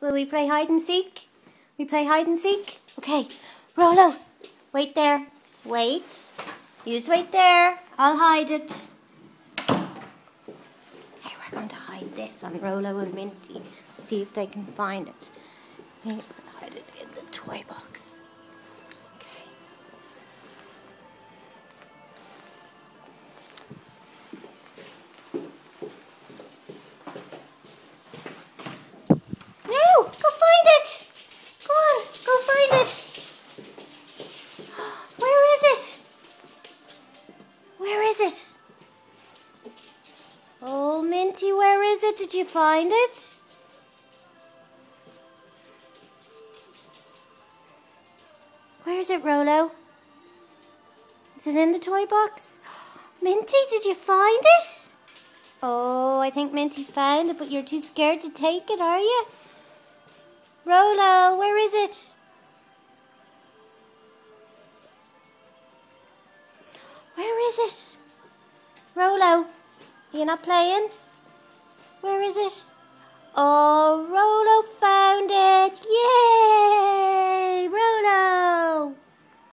Will we play hide and seek? We play hide and seek? Okay. Rolo, wait there. Wait. You wait there. I'll hide it. Okay, we're going to hide this on Rolo and Minty. See if they can find it. We're going to hide it in the toy box. Okay. No! Go find it! Go on, go find it! Where is it? Where is it? Oh, Minty, where is it? Did you find it? Where is it, Rolo? Is it in the toy box? Minty, did you find it? Oh, I think Minty found it, but you're too scared to take it, are you? Rolo, where is it? Where is it? Rolo, are you not playing? Where is it? Oh, Rolo.